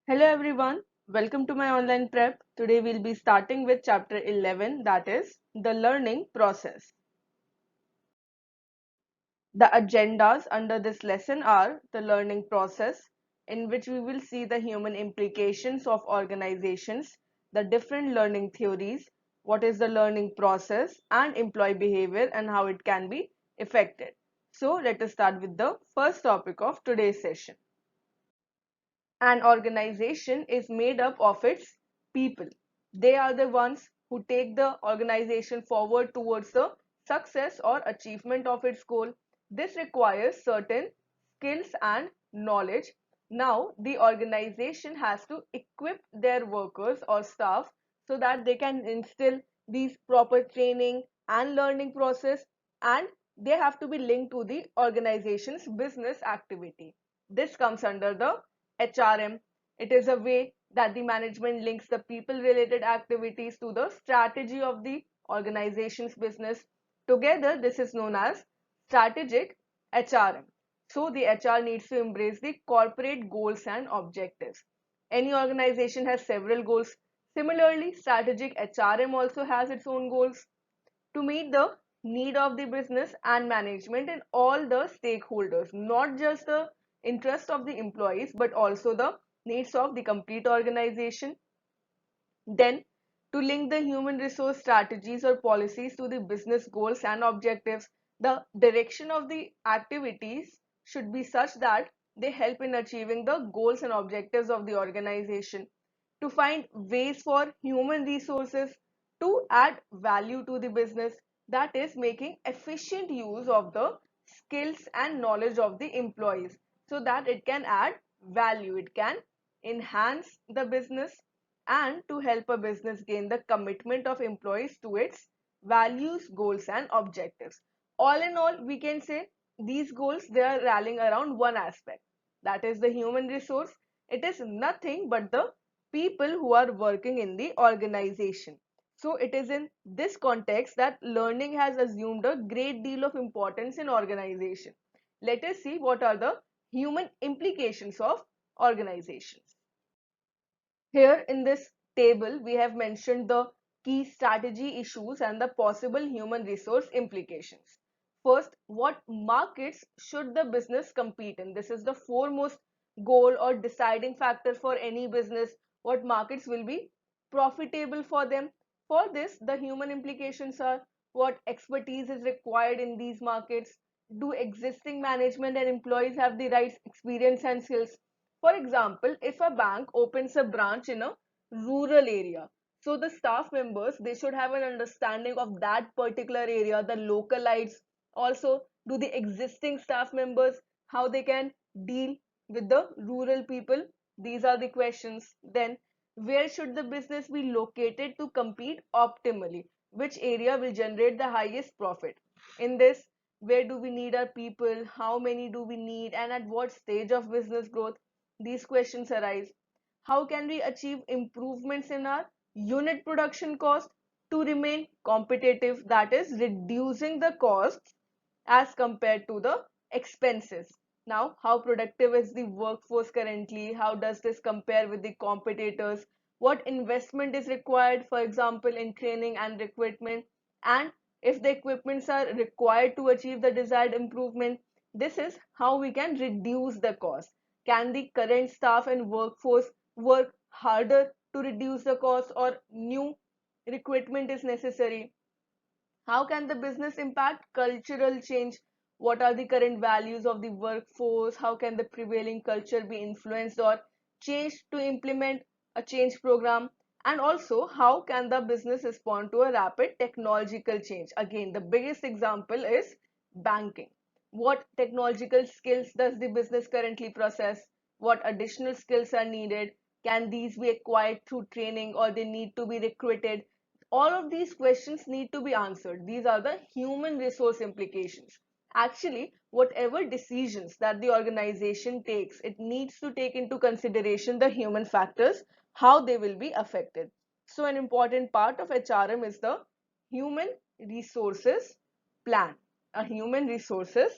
Hello everyone, welcome to my online prep. Today we'll be starting with chapter 11, that is the learning process. The agendas under this lesson are the learning process, in which we will see the human implications of organizations, the different learning theories, what is the learning process, and employee behavior and how it can be affected. So let us start with the first topic of today's session. An organization is made up of its people. They are the ones who take the organization forward towards the success or achievement of its goal. This requires certain skills and knowledge. Now, the organization has to equip their workers or staff so that they can instill these proper training and learning process, and they have to be linked to the organization's business activity. This comes under the HRM. It is a way that the management links the people related activities to the strategy of the organization's business. Together, this is known as strategic HRM. So, the HR needs to embrace the corporate goals and objectives. Any organization has several goals. Similarly, strategic HRM also has its own goals to meet the need of the business and management and all the stakeholders, not just the interest of the employees but also the needs of the complete organization. Then, to link the human resource strategies or policies to the business goals and objectives, the direction of the activities should be such that they help in achieving the goals and objectives of the organization. To find ways for human resources to add value to the business, that is making efficient use of the skills and knowledge of the employees so that it can add value, it can enhance the business, and to help a business gain the commitment of employees to its values, goals and objectives. All in all, we can say these goals, they are rallying around one aspect, that is the human resource. It is nothing but the people who are working in the organization. So it is in this context that learning has assumed a great deal of importance in organization. Let us see what are the human implications of organizations. Here in this table, we have mentioned the key strategy issues and the possible human resource implications. First, what markets should the business compete in? This is the foremost goal or deciding factor for any business. What markets will be profitable for them? For this, the human implications are what expertise is required in these markets. Do existing management and employees have the right experience and skills? For example, if a bank opens a branch in a rural area, so the staff members, they should have an understanding of that particular area, the localites. Also, do the existing staff members, how they can deal with the rural people? These are the questions. Then, where should the business be located to compete optimally? Which area will generate the highest profit? In this, where do we need our people? How many do we need? And at what stage of business growth these questions arise? How can we achieve improvements in our unit production cost to remain competitive? That is, reducing the costs as compared to the expenses. Now, how productive is the workforce currently? How does this compare with the competitors? What investment is required, for example, in training and recruitment? And if the equipments are required to achieve the desired improvement, this is how we can reduce the cost. Can the current staff and workforce work harder to reduce the cost, or new recruitment is necessary? How can the business impact cultural change? What are the current values of the workforce? How can the prevailing culture be influenced or changed to implement a change program? And also, how can the business respond to a rapid technological change? Again, the biggest example is banking. What technological skills does the business currently possess? What additional skills are needed? Can these be acquired through training, or they need to be recruited? All of these questions need to be answered. These are the human resource implications. Actually, whatever decisions that the organization takes, it needs to take into consideration the human factors, how they will be affected. So an important part of HRM is the human resources plan. A human resources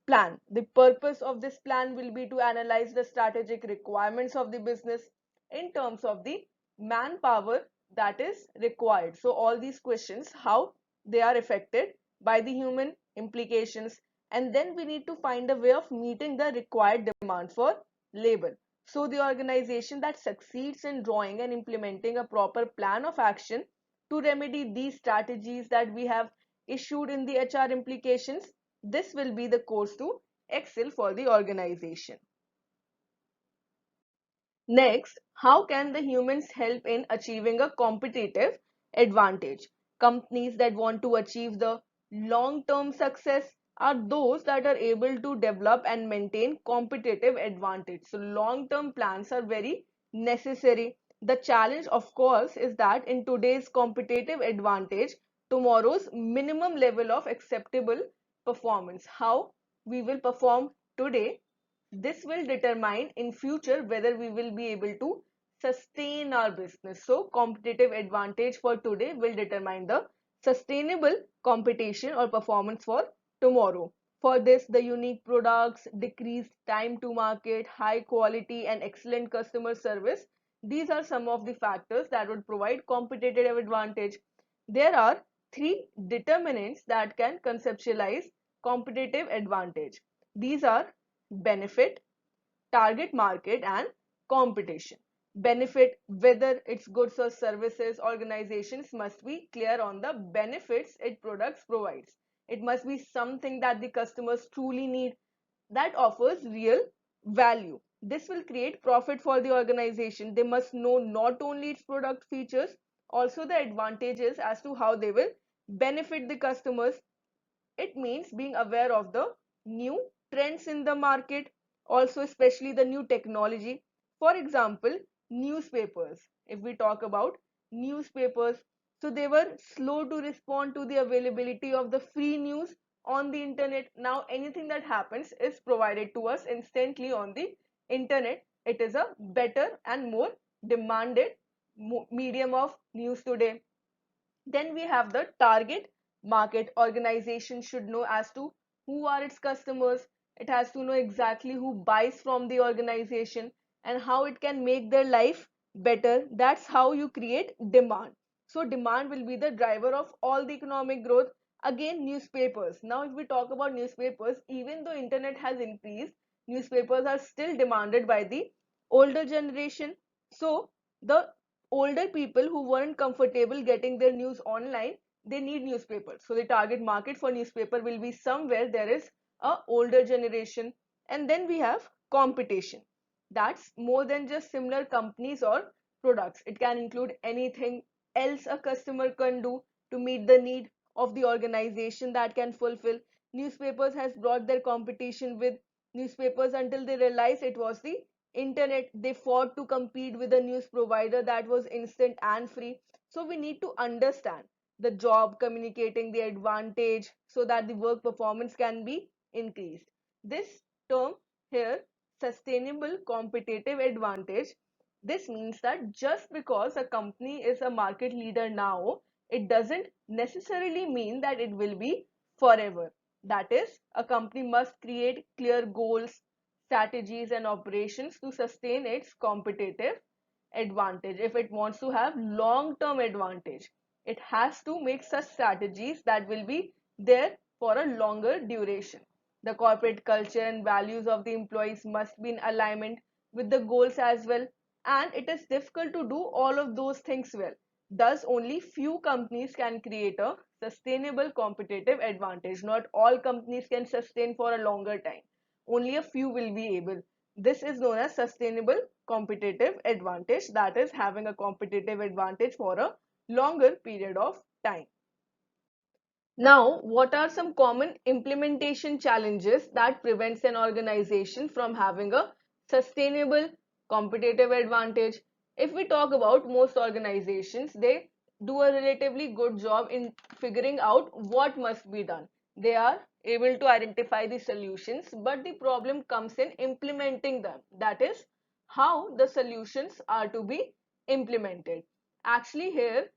plan. The purpose of this plan will be to analyze the strategic requirements of the business, in terms of the manpower that is required. So all these questions, how they are affected by the human implications, and then we need to find a way of meeting the required demand for labor. So the organization that succeeds in drawing and implementing a proper plan of action to remedy these strategies that we have issued in the HR implications, this will be the course to excel for the organization. Next, how can the humans help in achieving a competitive advantage? Companies that want to achieve the long-term success are those that are able to develop and maintain competitive advantage. So long-term plans are very necessary. The challenge, of course, is that in today's competitive advantage, tomorrow's minimum level of acceptable performance. How we will perform today, this will determine in future whether we will be able to sustain our business. So competitive advantage for today will determine the sustainable competition or performance for tomorrow. For this, the unique products, decreased time to market, high quality and excellent customer service, these are some of the factors that would provide competitive advantage. There are three determinants that can conceptualize competitive advantage. These are benefit, target market, and competition. Benefit, whether it's goods or services, organizations must be clear on the benefits its products provides. It must be something that the customers truly need, that offers real value. This will create profit for the organization. They must know not only its product features, also the advantages as to how they will benefit the customers. It means being aware of the new trends in the market, also especially the new technology. For example, newspapers. If we talk about newspapers, so they were slow to respond to the availability of the free news on the internet. Now anything that happens is provided to us instantly on the internet. It is a better and more demanded medium of news today. Then we have the target market. Organization should know as to who are its customers. It has to know exactly who buys from the organization and how it can make their life better. That's how you create demand. So demand will be the driver of all the economic growth. Again, newspapers. Now if we talk about newspapers, even though internet has increased, newspapers are still demanded by the older generation. So the older people who weren't comfortable getting their news online, they need newspapers. So the target market for newspaper will be somewhere there is a older generation. And then we have competition. That's more than just similar companies or products. It can include anything else a customer can do to meet the need of the organization that can fulfill. Newspapers has brought their competition with newspapers until they realized it was the internet. They fought to compete with a news provider that was instant and free. So we need to understand the job communicating the advantage so that the work performance can be increased. This term here, sustainable competitive advantage, this means that just because a company is a market leader now, it doesn't necessarily mean that it will be forever. That is, a company must create clear goals, strategies and operations to sustain its competitive advantage. If it wants to have long-term advantage, it has to make such strategies that will be there for a longer duration. The corporate culture and values of the employees must be in alignment with the goals as well. And it is difficult to do all of those things well. Thus, only few companies can create a sustainable competitive advantage. Not all companies can sustain for a longer time. Only a few will be able. This is known as sustainable competitive advantage, that is having a competitive advantage for a longer period of time. Now, what are some common implementation challenges that prevents an organization from having a sustainable competitive advantage? If we talk about most organizations, they do a relatively good job in figuring out what must be done. They are able to identify the solutions, but the problem comes in implementing them. That is how the solutions are to be implemented. Actually, here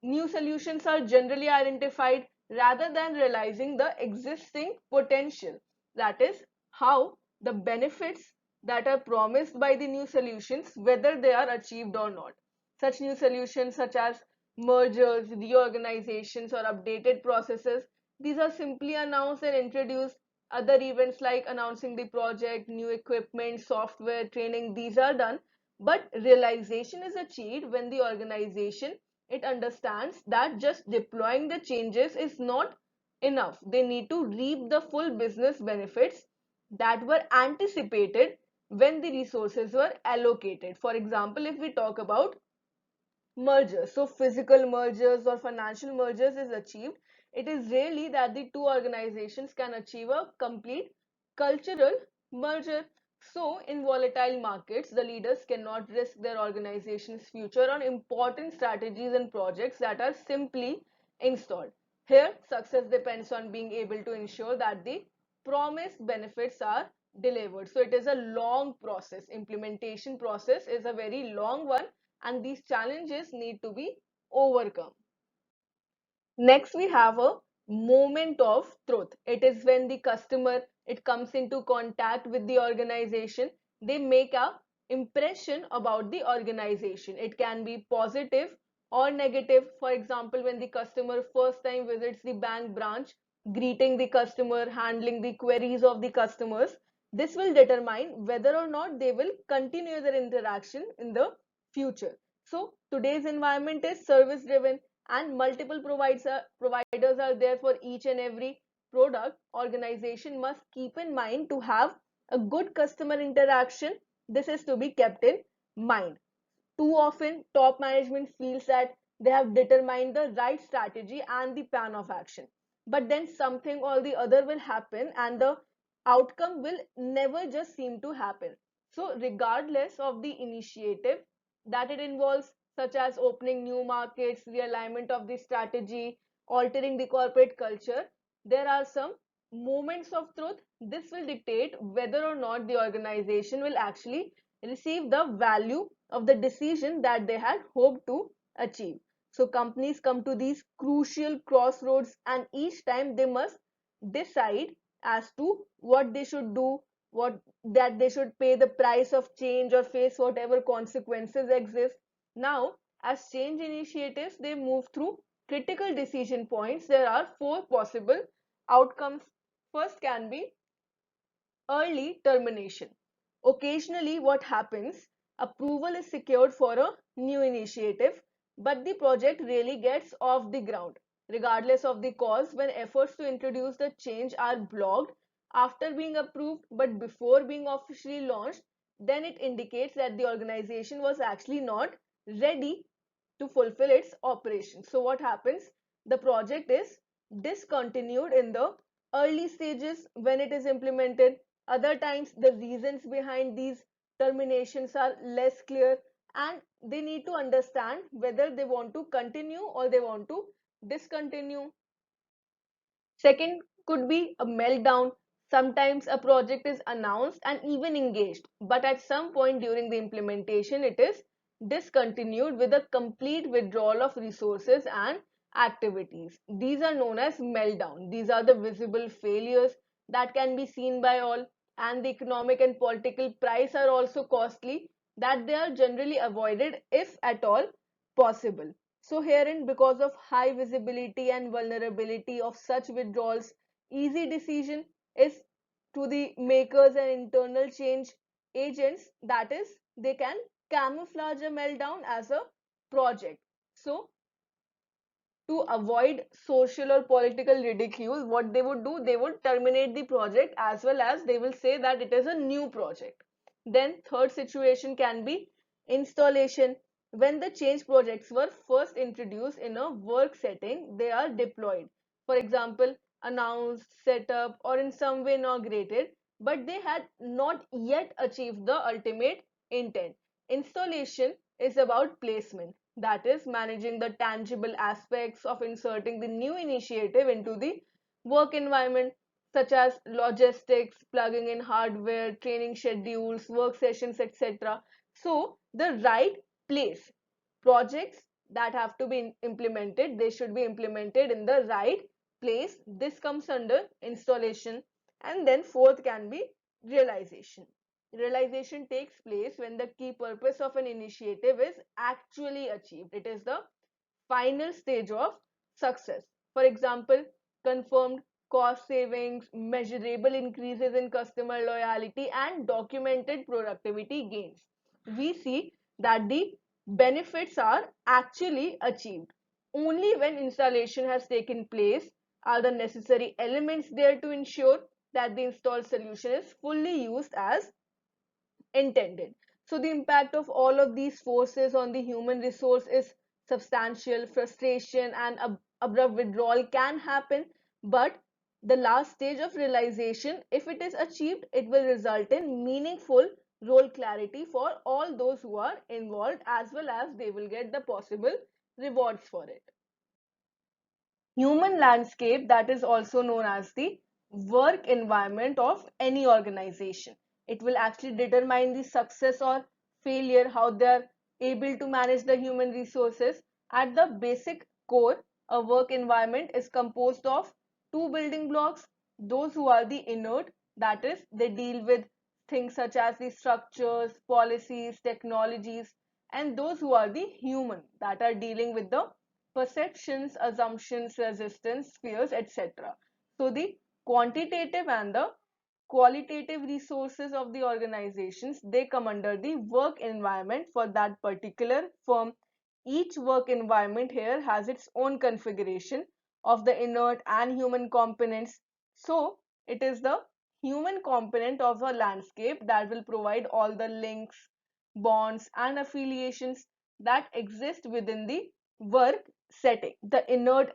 new solutions are generally identified rather than realizing the existing potential. That is how the benefits that are promised by the new solutions, whether they are achieved or not. Such new solutions such as mergers, reorganizations, or updated processes, these are simply announced and introduced. Other events like announcing the project, new equipment, software, training, these are done. But realization is achieved when the organization, it understands that just deploying the changes is not enough. They need to reap the full business benefits that were anticipated when the resources were allocated. For example, if we talk about mergers, so physical mergers or financial mergers is achieved, it is rarely that the two organizations can achieve a complete cultural merger. So in volatile markets, the leaders cannot risk their organization's future on important strategies and projects that are simply installed. Here success depends on being able to ensure that the promised benefits are delivered. So it is a long process. Implementation process is a very long one, and these challenges need to be overcome. Next, we have a moment of truth. It is when the customer, it comes into contact with the organization, they make a impression about the organization. It can be positive or negative. For example, when the customer first time visits the bank branch, greeting the customer, handling the queries of the customers, this will determine whether or not they will continue their interaction in the future. So today's environment is service driven, and multiple providers are there for each and every product. Organization must keep in mind to have a good customer interaction. This is to be kept in mind. Too often, top management feels that they have determined the right strategy and the plan of action. But then something or the other will happen, and the outcome will never just seem to happen. So, regardless of the initiative that it involves, such as opening new markets, realignment of the strategy, altering the corporate culture, there are some moments of truth. This will dictate whether or not the organization will actually receive the value of the decision that they had hoped to achieve. So companies come to these crucial crossroads, and each time they must decide as to what they should do, what that they should pay the price of change or face whatever consequences exist. Now, as change initiatives, they move through critical decision points. There are four possible outcomes. First can be early termination. Occasionally, what happens, approval is secured for a new initiative, but the project really gets off the ground. Regardless of the cause, when efforts to introduce the change are blocked after being approved but before being officially launched, then it indicates that the organization was actually not ready to fulfill its operations. So what happens? The project is discontinued in the early stages when it is implemented. Other times, the reasons behind these terminations are less clear, and they need to understand whether they want to continue or they want to discontinue. Second could be a meltdown. Sometimes a project is announced and even engaged, but at some point during the implementation, it is discontinued with a complete withdrawal of resources and activities. These are known as meltdown. These are the visible failures that can be seen by all, and the economic and political price are also costly, that they are generally avoided if at all possible. So herein, because of high visibility and vulnerability of such withdrawals, easy decision is to the makers and internal change agents, that is, they can camouflage a meltdown as a project. So to avoid social or political ridicule, what they would do, they would terminate the project, as well as they will say that it is a new project. Then third situation can be installation. When the change projects were first introduced in a work setting, they are deployed. For example, announced, set up, or in some way inaugurated, but they had not yet achieved the ultimate intent. Installation is about placement, that is, managing the tangible aspects of inserting the new initiative into the work environment, such as logistics, plugging in hardware, training schedules, work sessions, etc. So, the right place. Projects that have to be implemented, they should be implemented in the right place. This comes under installation. And then fourth can be realization. Realization takes place when the key purpose of an initiative is actually achieved. It is the final stage of success. For example, confirmed cost savings, measurable increases in customer loyalty, and documented productivity gains. We see that the benefits are actually achieved. Only when installation has taken place are the necessary elements there to ensure that the installed solution is fully used as intended. So the impact of all of these forces on the human resource is substantial. Frustration and abrupt withdrawal can happen, but the last stage of realization, if it is achieved, it will result in meaningful role clarity for all those who are involved, as well as they will get the possible rewards for it. Human landscape, that is also known as the work environment of any organization. It will actually determine the success or failure, how they're able to manage the human resources. At the basic core, a work environment is composed of two building blocks. Those who are the inert, that is, they deal with things such as the structures, policies, technologies, and those who are the human, that are dealing with the perceptions, assumptions, resistance, fears, etc. So the quantitative and the qualitative resources of the organizations, they come under the work environment for that particular firm. Each work environment here has its own configuration of the inert and human components. So it is the human component of a landscape that will provide all the links, bonds, and affiliations that exist within the work setting. The inert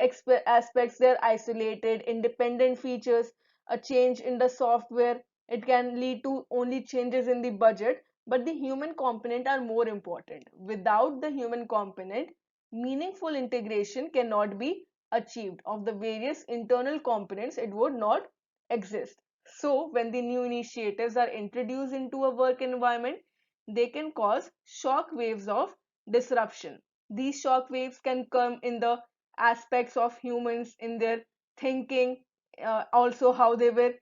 aspects, they're isolated, independent features. A change in the software, it can lead to only changes in the budget, but the human component are more important. Without the human component, meaningful integration cannot be achieved. Of the various internal components, it would not exist. So when the new initiatives are introduced into a work environment, they can cause shock waves of disruption. These shock waves can come in the aspects of humans, in their thinking, also how they were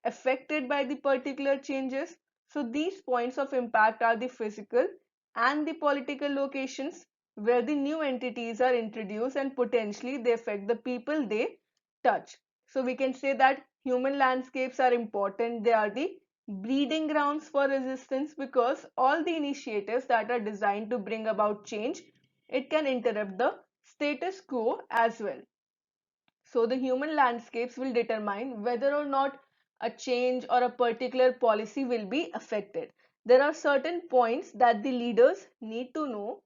affected by the particular changes. So these points of impact are the physical and the political locations where the new entities are introduced, and potentially they affect the people they touch. So we can say that human landscapes are important. They are the breeding grounds for resistance, because all the initiatives that are designed to bring about change, it can interrupt the status quo as well. So the human landscapes will determine whether or not a change or a particular policy will be affected. There are certain points that the leaders need to know.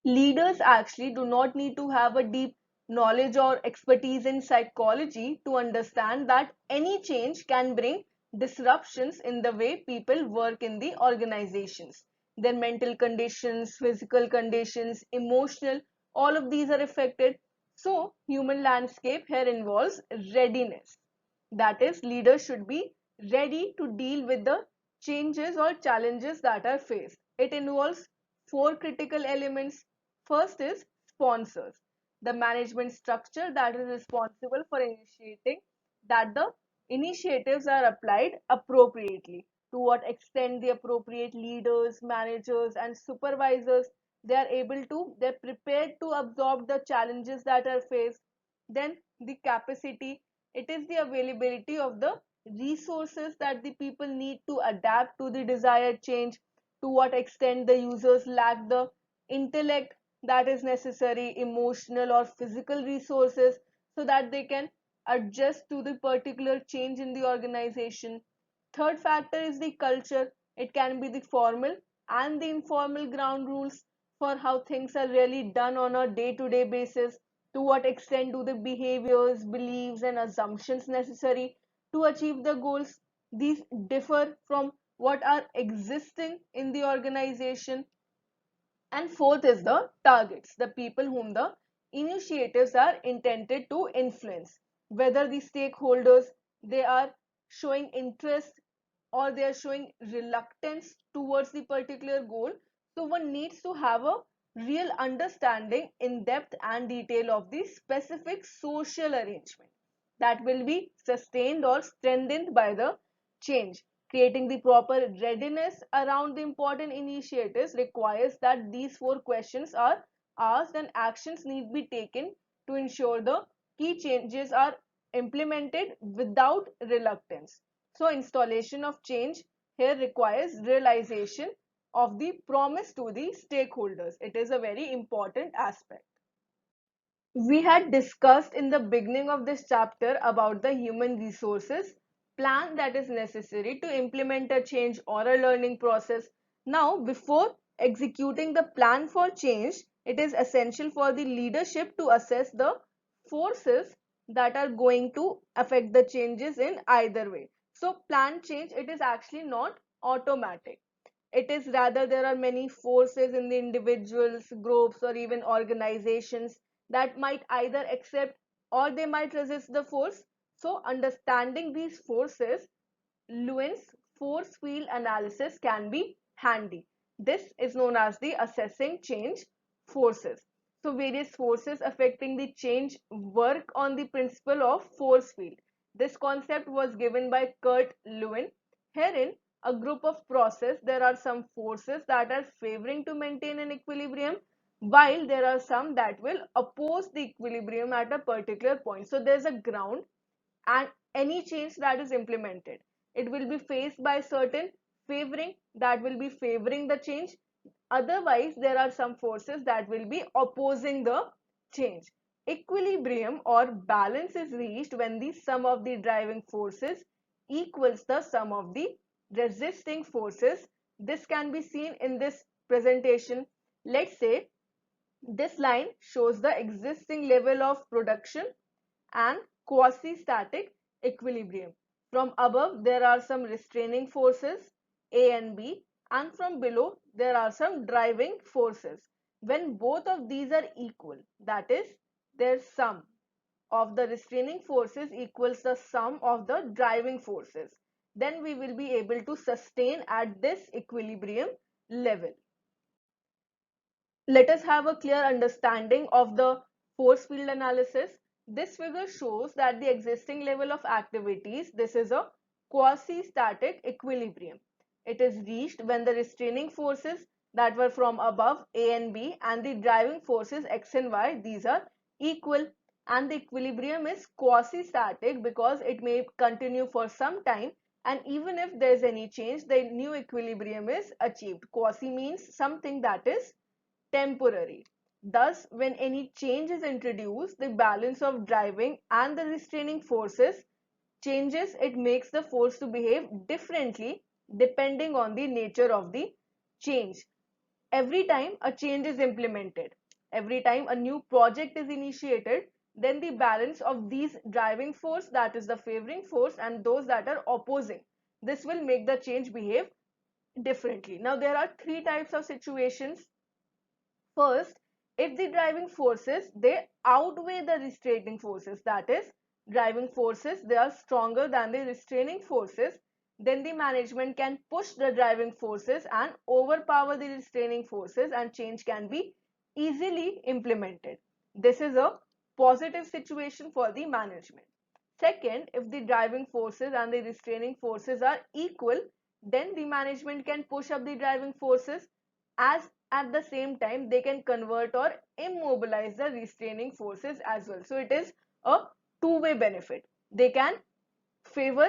Leaders actually do not need to have a deep knowledge or expertise in psychology to understand that any change can bring disruptions in the way people work in the organizations. Their mental conditions, physical conditions, emotional, all of these are affected. So, human landscape here involves readiness. That is, leaders should be ready to deal with the changes or challenges that are faced. It involves four critical elements. First is sponsors, the management structure that is responsible for initiating that the initiatives are applied appropriately. To what extent the appropriate leaders, managers, and supervisors, they are able to, they're prepared to absorb the challenges that are faced. Then the capacity, it is the availability of the resources that the people need to adapt to the desired change. To what extent the users lack the intellect that is necessary, emotional or physical resources, so that they can adjust to the particular change in the organization. Third factor is the culture. It can be the formal and the informal ground rules for how things are really done on a day-to-day basis. To what extent do the behaviors, beliefs, and assumptions necessary to achieve the goals, these differ from what are existing in the organization. And fourth is the targets, the people whom the initiatives are intended to influence. Whether the stakeholders, they are showing interest or they are showing reluctance towards the particular goal. So one needs to have a real understanding in depth and detail of the specific social arrangement that will be sustained or strengthened by the change. Creating the proper readiness around the important initiatives requires that these four questions are asked and actions need to be taken to ensure the key changes are implemented without reluctance. So installation of change here requires realization of the promise to the stakeholders. It is a very important aspect. We had discussed in the beginning of this chapter about the human resources plan that is necessary to implement a change or a learning process. Now, before executing the plan for change, it is essential for the leadership to assess the forces that are going to affect the changes in either way. So, plan change, it is actually not automatic. It is rather there are many forces in the individuals, groups, or even organizations that might either accept or they might resist the force. So understanding these forces, Lewin's force field analysis can be handy. This is known as the assessing change forces. So various forces affecting the change work on the principle of force field. This concept was given by Kurt Lewin. Herein, a group of process, there are some forces that are favoring to maintain an equilibrium, while there are some that will oppose the equilibrium at a particular point. So there's a ground, and any change that is implemented, it will be faced by certain favoring that will be favoring the change. Otherwise, there are some forces that will be opposing the change. Equilibrium or balance is reached when the sum of the driving forces equals the sum of the resisting forces. This can be seen in this presentation. Let's say this line shows the existing level of production and quasi-static equilibrium. From above, there are some restraining forces A and B, and from below, there are some driving forces. When both of these are equal, that is, their sum of the restraining forces equals the sum of the driving forces, then we will be able to sustain at this equilibrium level. Let us have a clear understanding of the force field analysis. This figure shows that the existing level of activities, this is a quasi-static equilibrium. It is reached when the restraining forces that were from above A and B and the driving forces X and Y, these are equal, and the equilibrium is quasi-static because it may continue for some time, and even if there is any change, the new equilibrium is achieved. Quasi means something that is temporary. Thus, when any change is introduced, the balance of driving and the restraining forces changes. It makes the force to behave differently depending on the nature of the change. Every time a change is implemented, every time a new project is initiated, then the balance of these driving force, that is the favoring force, and those that are opposing, this will make the change behave differently. Now, there are three types of situations. First, if the driving forces, they outweigh the restraining forces, that is, driving forces, they are stronger than the restraining forces, then the management can push the driving forces and overpower the restraining forces, and change can be easily implemented. This is a positive situation for the management. Second, if the driving forces and the restraining forces are equal, then the management can push up the driving forces, as at the same time they can convert or immobilize the restraining forces as well. So it is a two-way benefit. They can favor,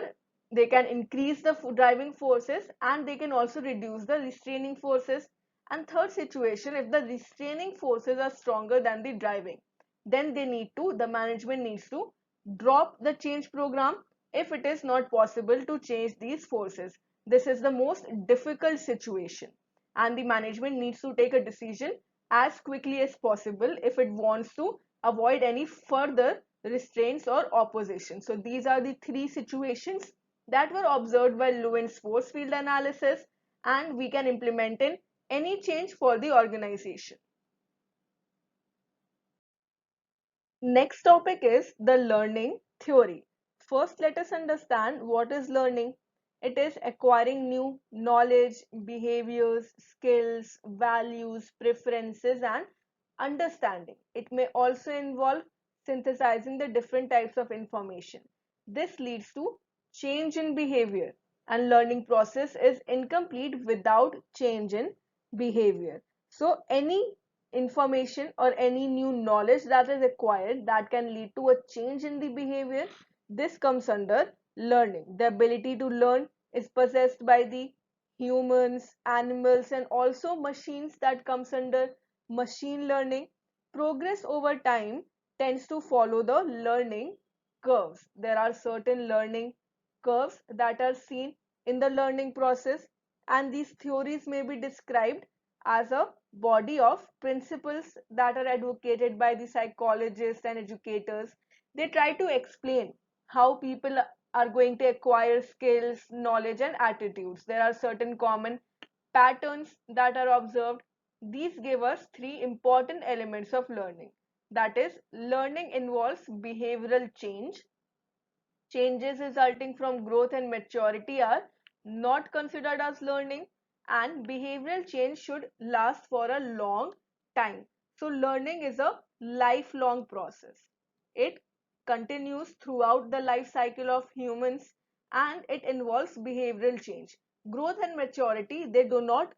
they can increase the driving forces, and they can also reduce the restraining forces. And third situation, if the restraining forces are stronger than the driving, then the management needs to drop the change program if it is not possible to change these forces. This is the most difficult situation, and the management needs to take a decision as quickly as possible if it wants to avoid any further restraints or opposition. So these are the three situations that were observed by Lewin's force field analysis, and we can implement in any change for the organization. Next topic is the learning theory. First, let us understand what is learning. It is acquiring new knowledge, behaviors, skills, values, preferences, and understanding. It may also involve synthesizing the different types of information. This leads to change in behavior, and learning process is incomplete without change in behavior. So any information or any new knowledge that is acquired that can lead to a change in the behavior, this comes under learning. The ability to learn is possessed by the humans, animals, and also machines, that comes under machine learning. Progress over time tends to follow the learning curves. There are certain learning curves that are seen in the learning process, and these theories may be described as a body of principles that are advocated by the psychologists and educators. They try to explain how people are going to acquire skills, knowledge, and attitudes. There are certain common patterns that are observed. These give us three important elements of learning. That is, learning involves behavioral change. Changes resulting from growth and maturity are not considered as learning, and behavioral change should last for a long time. So learning is a lifelong process. It continues throughout the life cycle of humans, and it involves behavioral change. Growth and maturity, they do not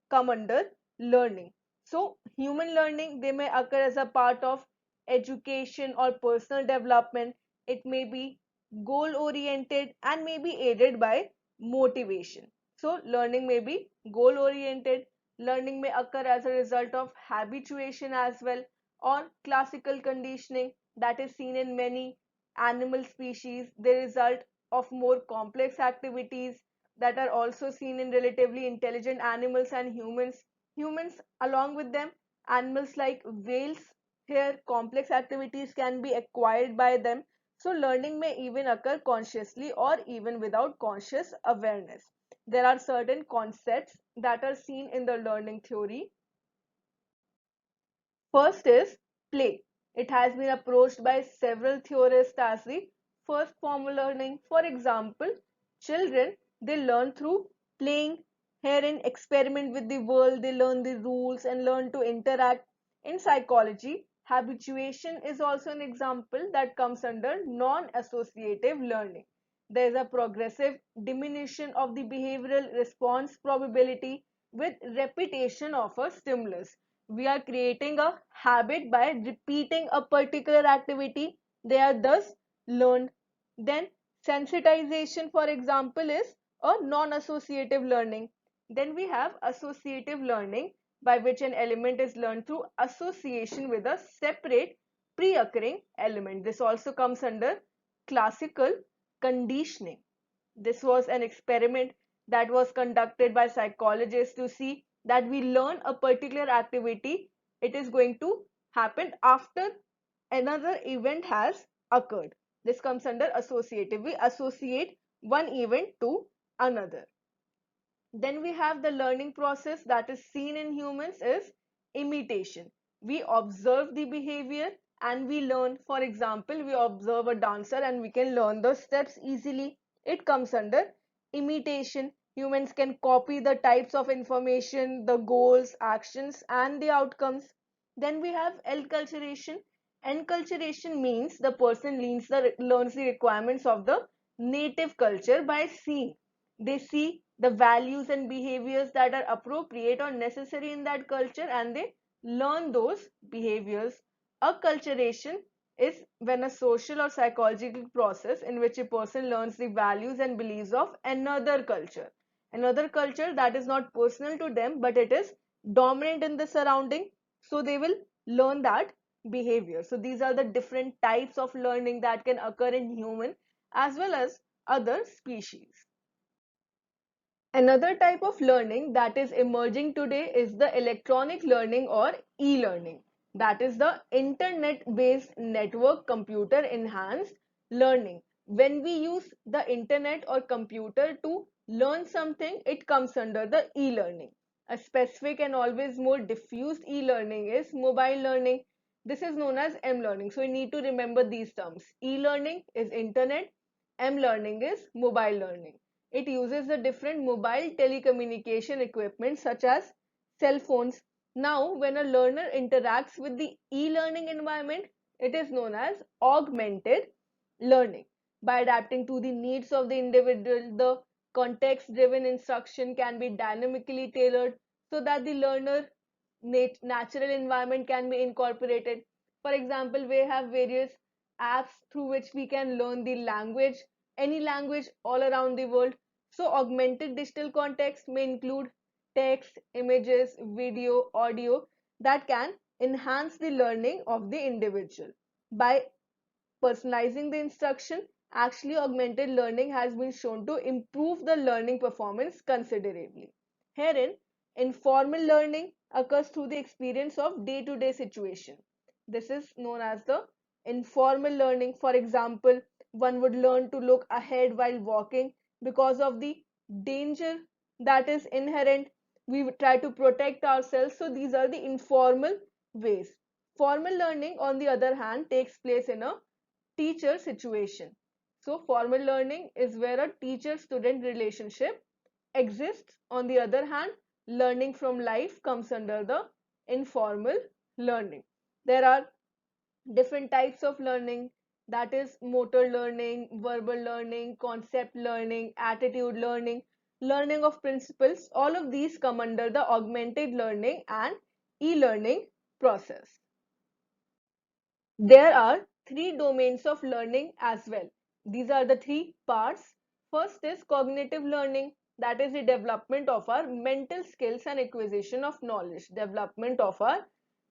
come under learning. So human learning, they may occur as a part of education or personal development. It may be goal oriented and may be aided by motivation. So learning may be goal oriented. Learning may occur as a result of habituation as well, or classical conditioning that is seen in many animal species. The result of more complex activities that are also seen in relatively intelligent animals and humans. Humans, along with them, animals like whales, here complex activities can be acquired by them. So learning may even occur consciously or even without conscious awareness. There are certain concepts that are seen in the learning theory. First is play. It has been approached by several theorists as the first form of learning. For example, children, they learn through playing. Herein, experiment with the world, they learn the rules and learn to interact. In psychology, habituation is also an example that comes under non-associative learning. There is a progressive diminution of the behavioral response probability with repetition of a stimulus. We are creating a habit by repeating a particular activity. They are thus learned. Then sensitization, for example, is a non-associative learning. Then we have associative learning, by which an element is learned through association with a separate pre-occurring element. This also comes under classical conditioning. This was an experiment that was conducted by psychologists to see that we learn a particular activity, it is going to happen after another event has occurred. This comes under associative. We associate one event to another. Then we have the learning process that is seen in humans is imitation. We observe the behavior and we learn. For example, we observe a dancer and we can learn the steps easily. It comes under imitation. Humans can copy the types of information, the goals, actions, and the outcomes. Then we have enculturation. Enculturation means the person learns the requirements of the native culture by seeing. They see the values and behaviors that are appropriate or necessary in that culture, and they learn those behaviors. Acculturation is when a social or psychological process in which a person learns the values and beliefs of another culture. Another culture that is not personal to them, but it is dominant in the surrounding. So they will learn that behavior. So these are the different types of learning that can occur in human as well as other species. Another type of learning that is emerging today is the electronic learning or e-learning. That is the internet-based network computer enhanced learning. When we use the internet or computer to learn something, it comes under the e-learning. A specific and always more diffused e-learning is mobile learning. This is known as m-learning. So you need to remember these terms. E-learning is internet, m-learning is mobile learning. It uses the different mobile telecommunication equipment such as cell phones. Now, when a learner interacts with the e-learning environment, it is known as augmented learning. By adapting to the needs of the individual, the Context-driven instruction can be dynamically tailored so that the learner natural environment can be incorporated. For example, we have various apps through which we can learn the language, any language all around the world. So augmented digital context may include text, images, video, audio that can enhance the learning of the individual. By personalizing the instruction, actually augmented learning has been shown to improve the learning performance considerably. Herein, informal learning occurs through the experience of day-to-day situation. This is known as the informal learning. For example, one would learn to look ahead while walking because of the danger that is inherent. We try to protect ourselves. So these are the informal ways. Formal learning, on the other hand, takes place in a teacher situation. So formal learning is where a teacher-student relationship exists. On the other hand, learning from life comes under the informal learning. There are different types of learning, that is motor learning, verbal learning, concept learning, attitude learning, learning of principles. All of these come under the augmented learning and e-learning process. There are three domains of learning as well. These are the three parts. First is cognitive learning, that is the development of our mental skills and acquisition of knowledge, development of our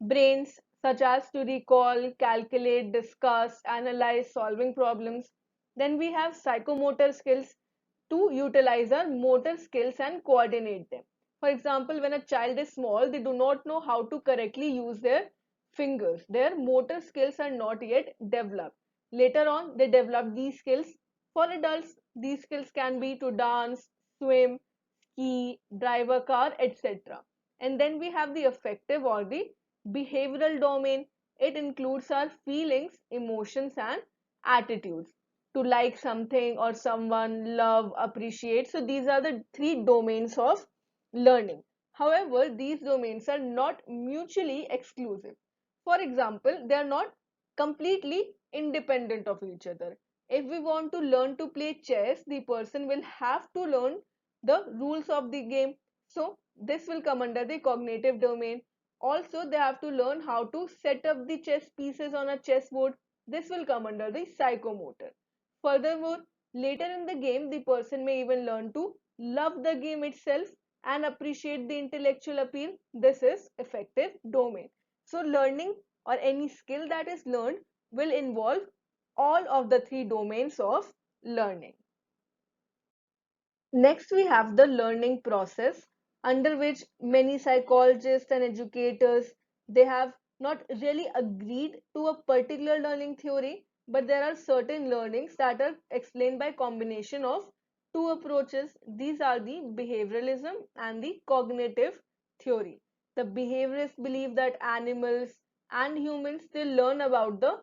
brains, such as to recall, calculate, discuss, analyze, solving problems. Then we have psychomotor skills, to utilize our motor skills and coordinate them. For example, when a child is small, they do not know how to correctly use their fingers. Their motor skills are not yet developed. Later on, they develop these skills. For adults, these skills can be to dance, swim, ski, drive a car, etc. And then we have the affective or the behavioral domain. It includes our feelings, emotions, and attitudes. To like something or someone, love, appreciate. So these are the three domains of learning. However, these domains are not mutually exclusive. For example, they are not completely independent of each other. If we want to learn to play chess, the person will have to learn the rules of the game. So this will come under the cognitive domain. Also, they have to learn how to set up the chess pieces on a chessboard. This will come under the psychomotor. Furthermore, later in the game, the person may even learn to love the game itself and appreciate the intellectual appeal. This is affective domain. So learning or any skill that is learned will involve all of the three domains of learning. Next, we have the learning process, under which many psychologists and educators, they have not really agreed to a particular learning theory, but there are certain learnings that are explained by combination of two approaches. These are the behavioralism and the cognitive theory. The behaviorists believe that animals and humans, they learn about the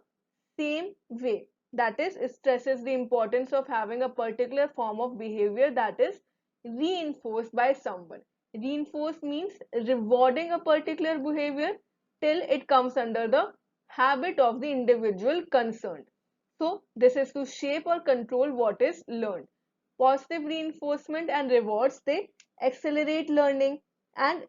same way. That is, it stresses the importance of having a particular form of behavior that is reinforced by someone. Reinforced means rewarding a particular behavior till it comes under the habit of the individual concerned. So this is to shape or control what is learned. Positive reinforcement and rewards, they accelerate learning, and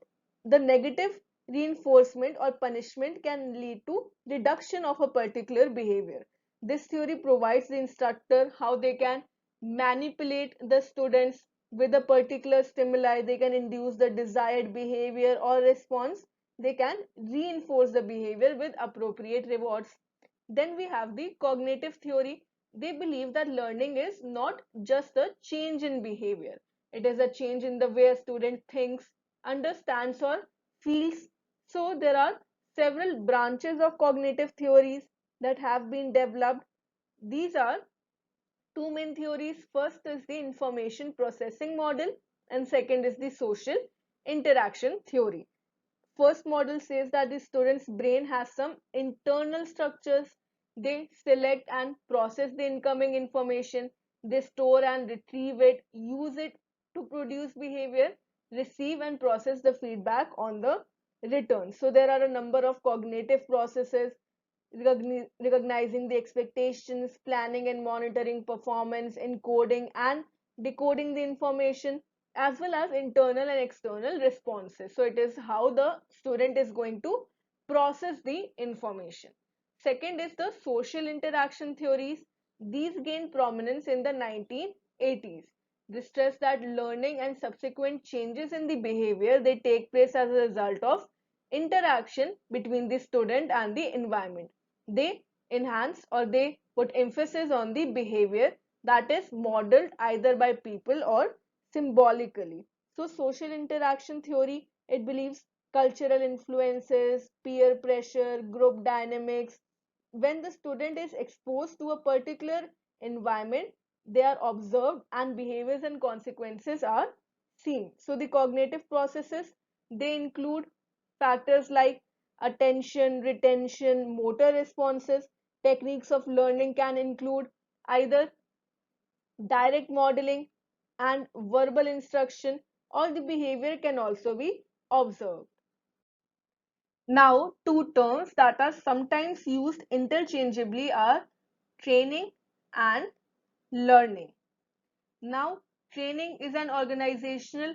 the negative reinforcement or punishment can lead to reduction of a particular behavior. This theory provides the instructor how they can manipulate the students with a particular stimuli. They can induce the desired behavior or response. They can reinforce the behavior with appropriate rewards. Then we have the cognitive theory. They believe that learning is not just a change in behavior. It is a change in the way a student thinks, understands, or feels. So there are several branches of cognitive theories that have been developed. These are two main theories. First is the information processing model, and second is the social interaction theory. First model says that the student's brain has some internal structures. They select and process the incoming information. They store and retrieve it, use it to produce behavior, receive and process the feedback on the return. So there are a number of cognitive processes: recognizing the expectations, planning and monitoring performance, encoding and decoding the information, as well as internal and external responses. So it is how the student is going to process the information. Second is the social interaction theories. These gained prominence in the 1980s. They stress that learning and subsequent changes in the behavior, they take place as a result of interaction between the student and the environment. They enhance or they put emphasis on the behavior that is modeled either by people or symbolically. So social interaction theory, it believes cultural influences, peer pressure, group dynamics. When the student is exposed to a particular environment, they are observed and behaviors and consequences are seen. So the cognitive processes, they include factors like attention, retention, motor responses. Techniques of learning can include either direct modeling and verbal instruction, or the behavior can also be observed. Now, two terms that are sometimes used interchangeably are training and learning. Now, training is an organizational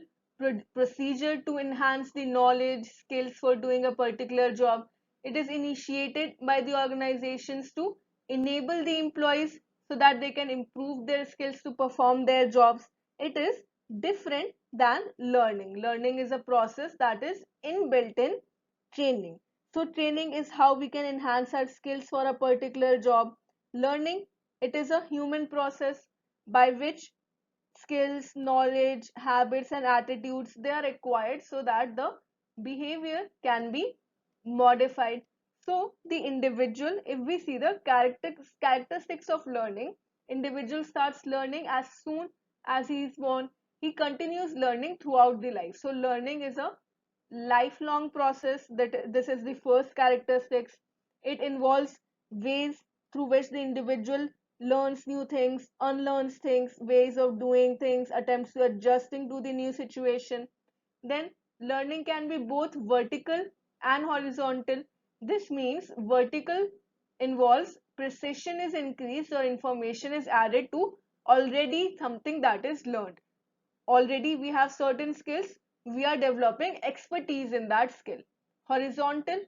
procedure to enhance the knowledge, skills for doing a particular job. It is initiated by the organizations to enable the employees so that they can improve their skills to perform their jobs. It is different than learning. Learning is a process that is inbuilt in training. So, training is how we can enhance our skills for a particular job. Learning, it is a human process by which skills, knowledge, habits, and attitudes, they are acquired so that the behavior can be modified. So the individual, if we see the characteristics of learning, individual starts learning as soon as he is born. He continues learning throughout the life. So learning is a lifelong process. That this is the first characteristics. It involves ways through which the individual learns new things, unlearns things, ways of doing things, attempts to adjusting to the new situation. Then learning can be both vertical and horizontal. This means vertical involves precision is increased or information is added to already something that is learned. Already we have certain skills, we are developing expertise in that skill. Horizontal,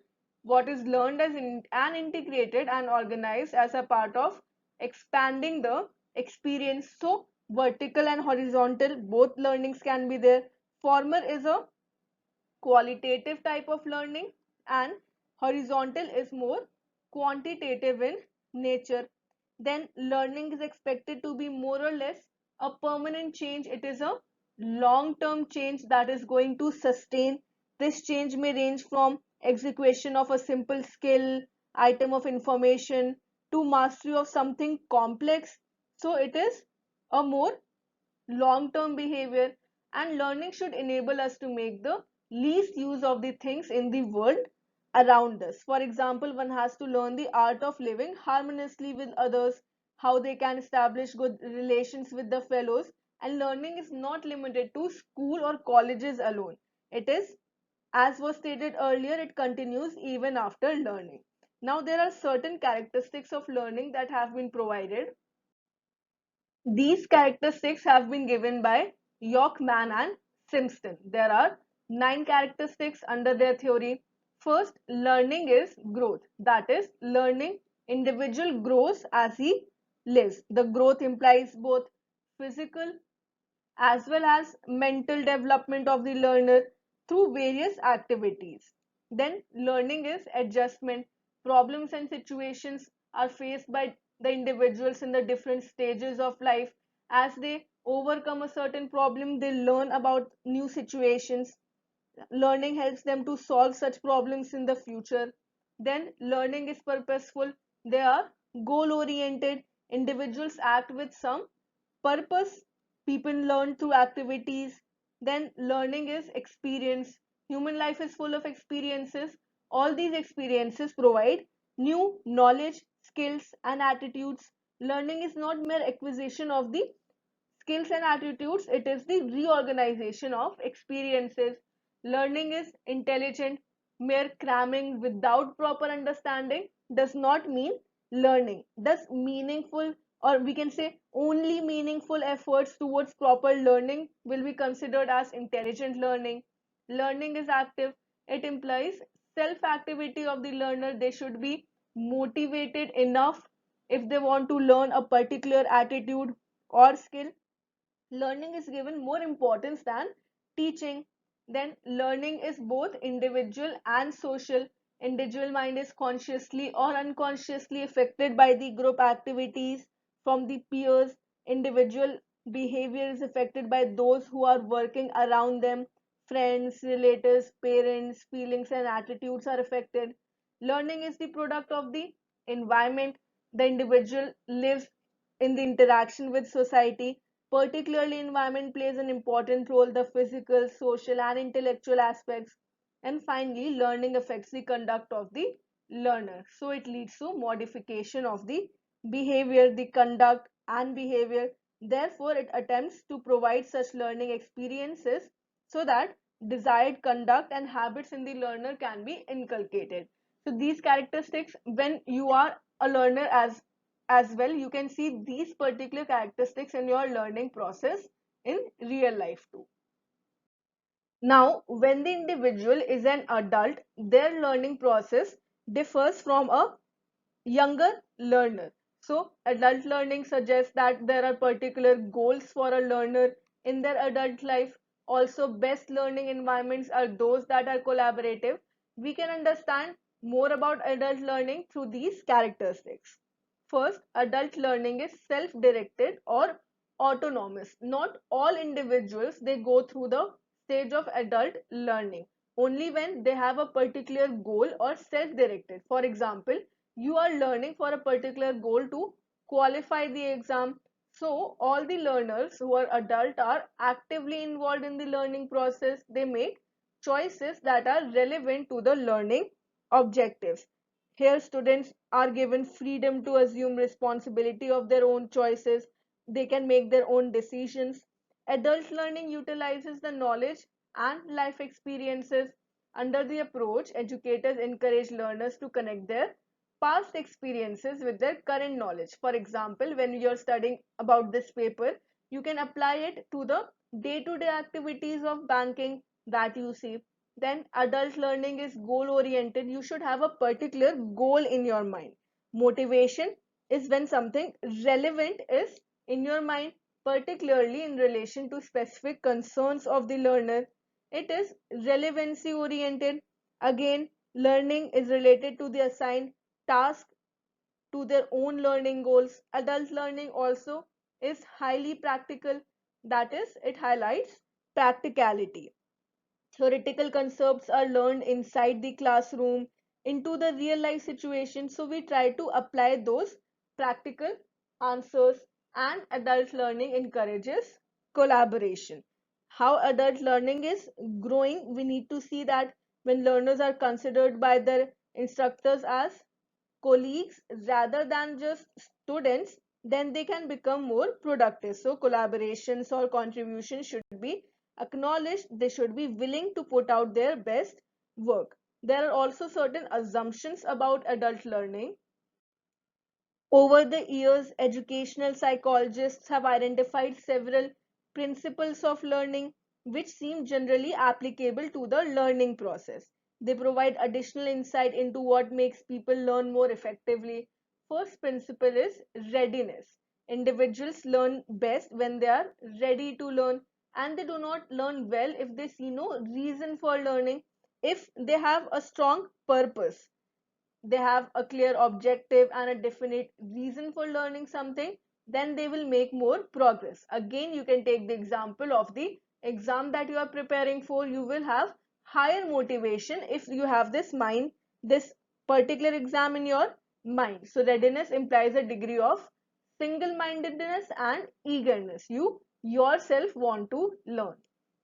what is learned as and integrated and organized as a part of expanding the experience. So vertical and horizontal, both learnings can be there. Former is a qualitative type of learning and horizontal is more quantitative in nature. Then learning is expected to be more or less a permanent change. It is a long term change that is going to sustain. This change may range from execution of a simple skill, item of information, to mastery of something complex. So it is a more long-term behavior, and learning should enable us to make the least use of the things in the world around us. For example, one has to learn the art of living harmoniously with others, how they can establish good relations with the fellows, and learning is not limited to school or colleges alone. It is, as was stated earlier, it continues even after learning. Now, there are certain characteristics of learning that have been provided. These characteristics have been given by Yorkman and Simpson. There are 9 characteristics under their theory. First, learning is growth. That is, learning, individual grows as he lives. The growth implies both physical as well as mental development of the learner through various activities. Then learning is adjustment. Problems and situations are faced by the individuals in the different stages of life. As they overcome a certain problem, they learn about new situations. Learning helps them to solve such problems in the future. Then learning is purposeful. They are goal oriented. Individuals act with some purpose. People learn through activities. Then learning is experience. Human life is full of experiences. All these experiences provide new knowledge, skills, and attitudes. Learning is not mere acquisition of the skills and attitudes, it is the reorganization of experiences. Learning is intelligent. Mere cramming without proper understanding does not mean learning. Thus, meaningful or we can say only meaningful efforts towards proper learning will be considered as intelligent learning. Learning is active. It implies self activity of the learner. They should be motivated enough if they want to learn a particular attitude or skill. Learning is given more importance than teaching. Then learning is both individual and social. Individual mind is consciously or unconsciously affected by the group activities from the peers. Individual behavior is affected by those who are working around them. Friends, relatives, parents, feelings and attitudes are affected. Learning is the product of the environment. The individual lives in the interaction with society. Particularly, environment plays an important role, the physical, social, and intellectual aspects. And finally, learning affects the conduct of the learner. So it leads to modification of the behavior, the conduct, and behavior. Therefore, it attempts to provide such learning experiences so that desired conduct and habits in the learner can be inculcated. So these characteristics, when you are a learner as well, you can see these particular characteristics in your learning process in real life too. Now, when the individual is an adult, their learning process differs from a younger learner. So, adult learning suggests that there are particular goals for a learner in their adult life. Also, best learning environments are those that are collaborative. We can understand more about adult learning through these characteristics. First, adult learning is self-directed or autonomous. Not all individuals they go through the stage of adult learning. Only when they have a particular goal or self-directed. For example, you are learning for a particular goal to qualify the exam. So all the learners who are adult are actively involved in the learning process. They make choices that are relevant to the learning objectives. Here students are given freedom to assume responsibility of their own choices. They can make their own decisions. Adult learning utilizes the knowledge and life experiences. Under the approach, educators encourage learners to connect their past experiences with their current knowledge. For example, when you're studying about this paper, you can apply it to the day-to-day activities of banking that you see. Then adult learning is goal oriented. You should have a particular goal in your mind. Motivation is when something relevant is in your mind, particularly in relation to specific concerns of the learner. It is relevancy oriented. Again, learning is related to the assigned task, to their own learning goals. Adult learning also is highly practical, that is, it highlights practicality. Theoretical concepts are learned inside the classroom into the real life situation, so we try to apply those practical answers. And adult learning encourages collaboration. How adult learning is growing, we need to see that when learners are considered by their instructors as colleagues rather than just students, then they can become more productive. So collaborations or contributions should be acknowledged. They should be willing to put out their best work. There are also certain assumptions about adult learning. Over the years, educational psychologists have identified several principles of learning which seem generally applicable to the learning process. They provide additional insight into what makes people learn more effectively. First principle is readiness. Individuals learn best when they are ready to learn, and they do not learn well if they see no reason for learning. If they have a strong purpose, they have a clear objective and a definite reason for learning something, then they will make more progress. Again, you can take the example of the exam that you are preparing for. You will have higher motivation if you have this mind, this particular exam in your mind. So readiness implies a degree of single-mindedness and eagerness. You yourself want to learn.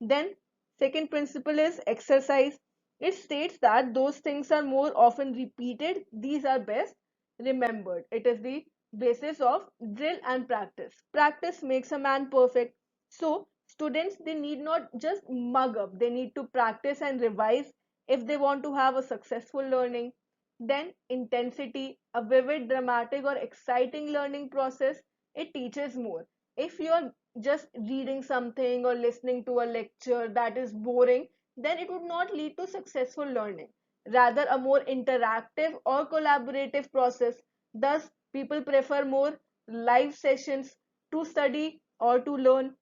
Then second principle is exercise. It states that those things are more often repeated, these are best remembered. It is the basis of drill and practice. Practice makes a man perfect. So, students, they need not just mug up, they need to practice and revise if they want to have a successful learning. Then, intensity, a vivid, dramatic, or exciting learning process it teaches more. If you're just reading something or listening to a lecture that is boring, then it would not lead to successful learning. Rather, a more interactive or collaborative process. Thus, people prefer more live sessions to study or to learn.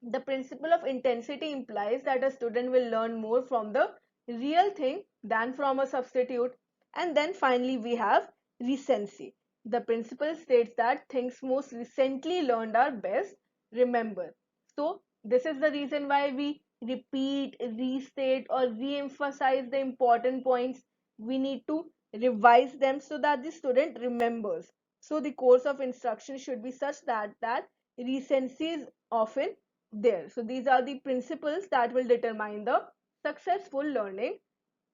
The principle of intensity implies that a student will learn more from the real thing than from a substitute. And then finally, we have recency. The principle states that things most recently learned are best remembered. So, this is the reason why we repeat, restate, or re emphasize the important points. We need to revise them so that the student remembers. So, the course of instruction should be such that recency is often there. So these are the principles that will determine the successful learning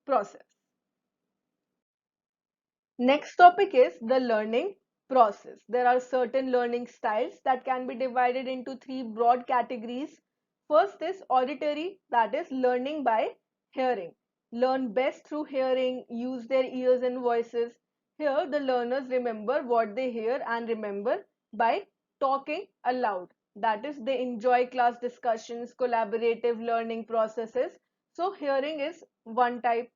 process. Next topic is the learning process. There are certain learning styles that can be divided into three broad categories. First is auditory, that is learning by hearing. Learn best through hearing, use their ears and voices. Here, the learners remember what they hear and remember by talking aloud. That is, they enjoy class discussions, collaborative learning processes. So, hearing is one type.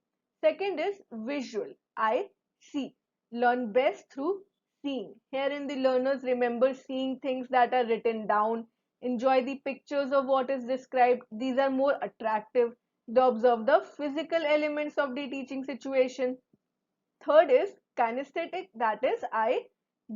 Second is visual. I see. Learn best through seeing. Herein, the learners remember seeing things that are written down, enjoy the pictures of what is described. These are more attractive. They observe the physical elements of the teaching situation. Third is kinesthetic, that is, I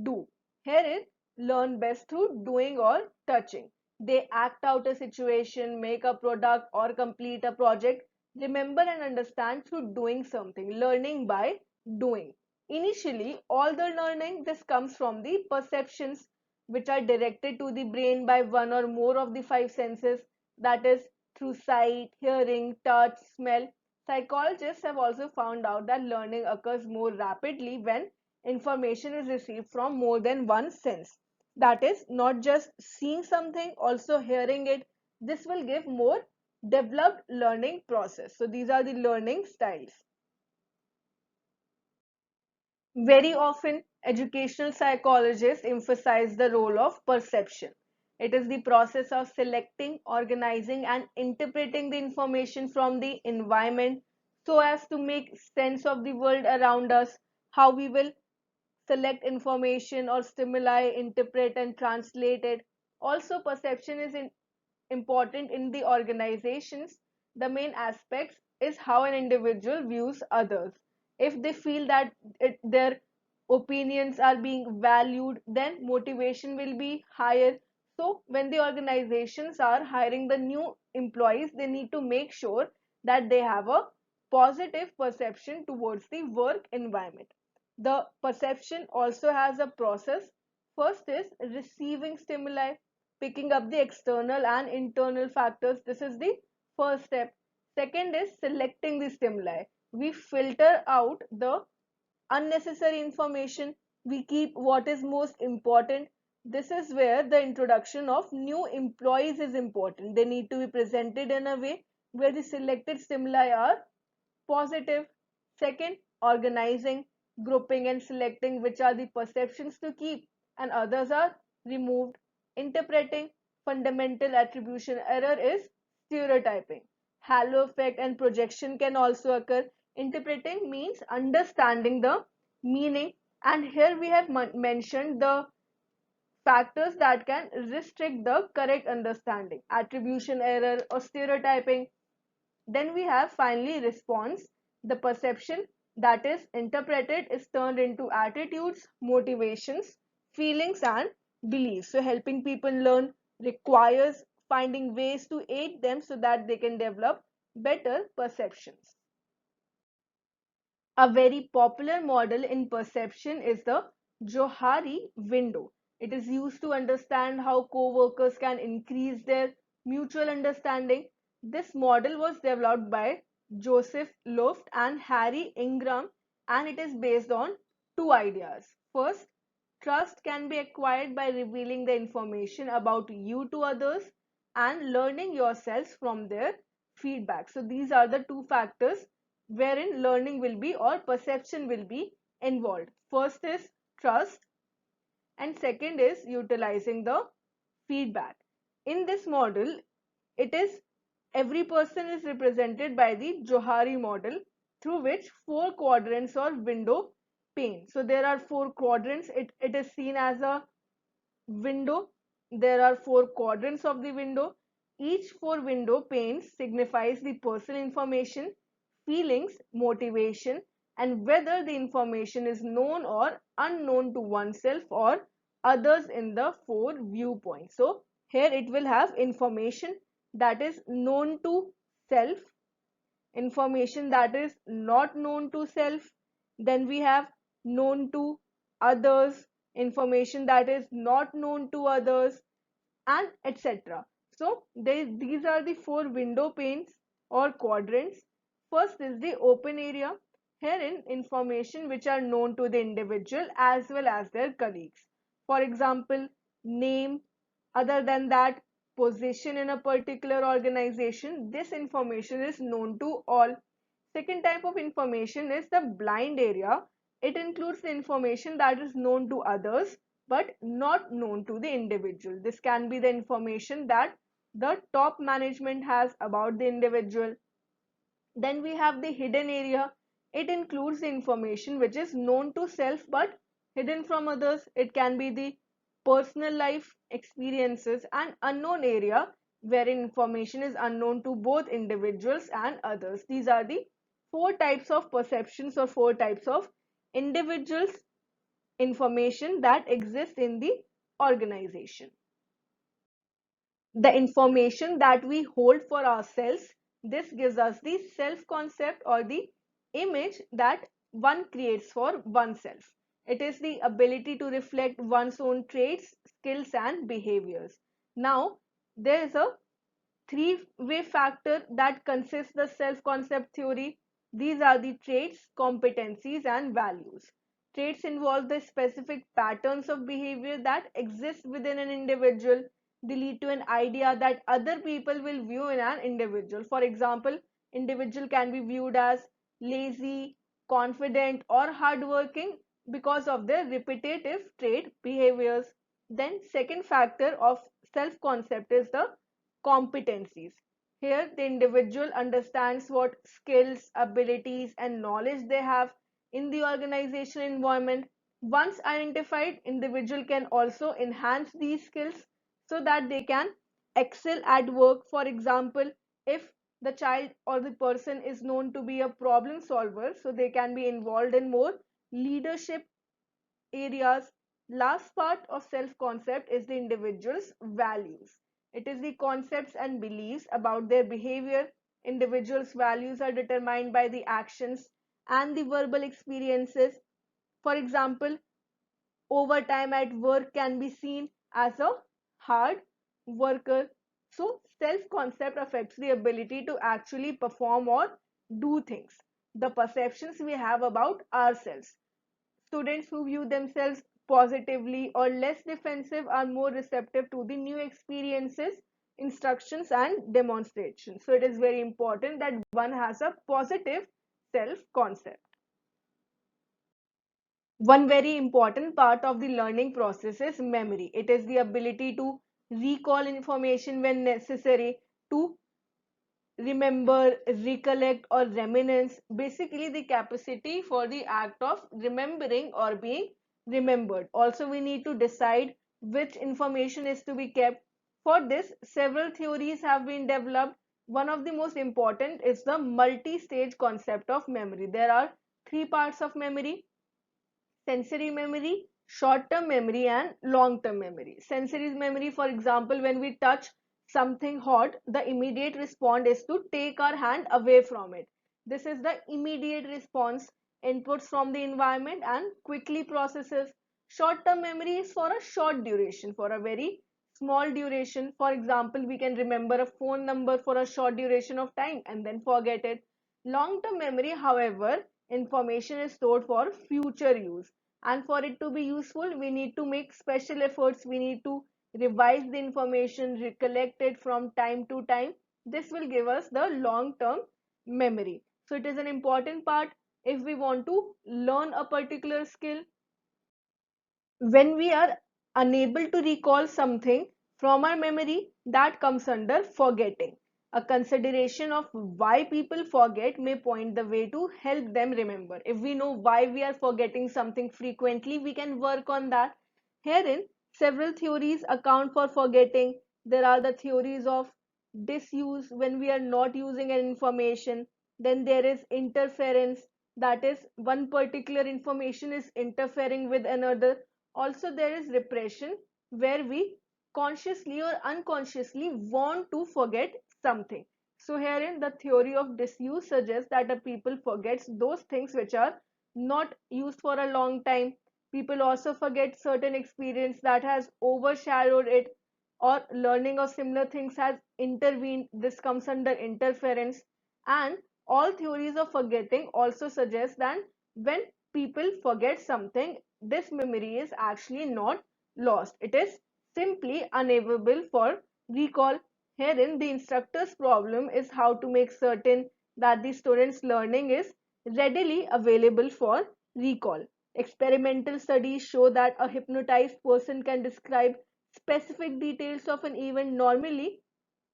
do. Herein, learn best through doing or touching. They act out a situation, make a product, or complete a project. Remember and understand through doing something, learning by doing. Initially, all the learning this comes from the perceptions which are directed to the brain by one or more of the five senses, that is, through sight, hearing, touch, smell. Psychologists have also found out that learning occurs more rapidly when information is received from more than one sense. That is, not just seeing something, also hearing it. This will give more developed learning process. So these are the learning styles. Very often, educational psychologists emphasize the role of perception. It is the process of selecting, organizing, and interpreting the information from the environment so as to make sense of the world around us. How we will select information or stimuli, interpret, and translate it. Also, perception is important in the organizations. The main aspects is how an individual views others. If they feel that their opinions are being valued, then motivation will be higher. So when the organizations are hiring the new employees, they need to make sure that they have a positive perception towards the work environment. The perception also has a process. First is receiving stimuli, picking up the external and internal factors. This is the first step. Second is selecting the stimuli. We filter out the unnecessary information. We keep what is most important. This is where the introduction of new employees is important. They need to be presented in a way where the selected stimuli are positive. Second, organizing, grouping and selecting which are the perceptions to keep and others are removed. Interpreting, fundamental attribution error is stereotyping. Halo effect and projection can also occur. Interpreting means understanding the meaning, and here we have mentioned the factors that can restrict the correct understanding: attribution error or stereotyping. Then we have finally response. The perception that is interpreted is turned into attitudes, motivations, feelings, and beliefs. So, helping people learn requires finding ways to aid them so that they can develop better perceptions. A very popular model in perception is the Johari window. It is used to understand how co-workers can increase their mutual understanding. This model was developed by Joseph Luft and Harry Ingram, and it is based on two ideas. First, trust can be acquired by revealing the information about you to others and learning yourselves from their feedback. So these are the two factors wherein learning will be or perception will be involved. First is trust, and second is utilizing the feedback. In this model, it is every person is represented by the Johari model, through which four quadrants or window pane. So there are four quadrants. It is seen as a window. There are four quadrants of the window. Each four window panes signifies the personal information, feelings, motivation, and whether the information is known or unknown to oneself or others in the four viewpoints. So here it will have information that is known to self, information that is not known to self, then we have known to others, information that is not known to others, and etc. So these are the four window panes or quadrants. First is the open area. Herein information which are known to the individual as well as their colleagues. For example, name, other than that, position in a particular organization. This information is known to all. Second type of information is the blind area. It includes the information that is known to others but not known to the individual. This can be the information that the top management has about the individual. Then we have the hidden area. It includes the information which is known to self but hidden from others. It can be the personal life experiences, and unknown area wherein information is unknown to both individuals and others. These are the four types of perceptions or four types of individuals information that exists in the organization. The information that we hold for ourselves, this gives us the self concept or the image that one creates for oneself. It is the ability to reflect one's own traits, skills, and behaviors. Now, there is a three-way factor that consists the self-concept theory. These are the traits, competencies, and values. Traits involve the specific patterns of behavior that exist within an individual. They lead to an idea that other people will view in an individual. For example, individual can be viewed as lazy, confident, or hardworking because of their repetitive trait behaviors. Then second factor of self-concept is the competencies. Here, the individual understands what skills, abilities, and knowledge they have in the organizational environment. Once identified, individual can also enhance these skills so that they can excel at work. For example, if the child or the person is known to be a problem solver, so they can be involved in more leadership areas. Last part of self-concept is the individual's values. It is the concepts and beliefs about their behavior. Individuals' values are determined by the actions and the verbal experiences. For example, overtime at work can be seen as a hard worker. So, self-concept affects the ability to actually perform or do things. The perceptions we have about ourselves. Students who view themselves positively or less defensive are more receptive to the new experiences, instructions, and demonstrations. So it is very important that one has a positive self-concept. One very important part of the learning process is memory. It is the ability to recall information when necessary, to remember, recollect, or reminisce. Basically, the capacity for the act of remembering or being remembered. Also, we need to decide which information is to be kept. For this, several theories have been developed. One of the most important is the multi-stage concept of memory. There are three parts of memory: sensory memory, short-term memory, and long-term memory. Sensory memory, for example, when we touch something hot, the immediate response is to take our hand away from it. This is the immediate response, inputs from the environment and quickly processes. Short-term memory is for a short duration, for a very small duration. For example, we can remember a phone number for a short duration of time and then forget it. Long-term memory, however, information is stored for future use, and for it to be useful we need to make special efforts. We need to revise the information, recollect it from time to time. This will give us the long term memory. So it is an important part if we want to learn a particular skill. When we are unable to recall something from our memory, that comes under forgetting. A consideration of why people forget may point the way to help them remember. If we know why we are forgetting something frequently, we can work on that. Herein, several theories account for forgetting. There are the theories of disuse, when we are not using an information. Then there is interference, that is, one particular information is interfering with another. Also, there is repression, where we consciously or unconsciously want to forget something. So herein the theory of disuse suggests that a people forgets those things which are not used for a long time. People also forget certain experience that has overshadowed it, or learning of similar things has intervened. This comes under interference. And all theories of forgetting also suggest that when people forget something, this memory is actually not lost. It is simply unavailable for recall. Herein, the instructor's problem is how to make certain that the student's learning is readily available for recall. Experimental studies show that a hypnotized person can describe specific details of an event. Normally,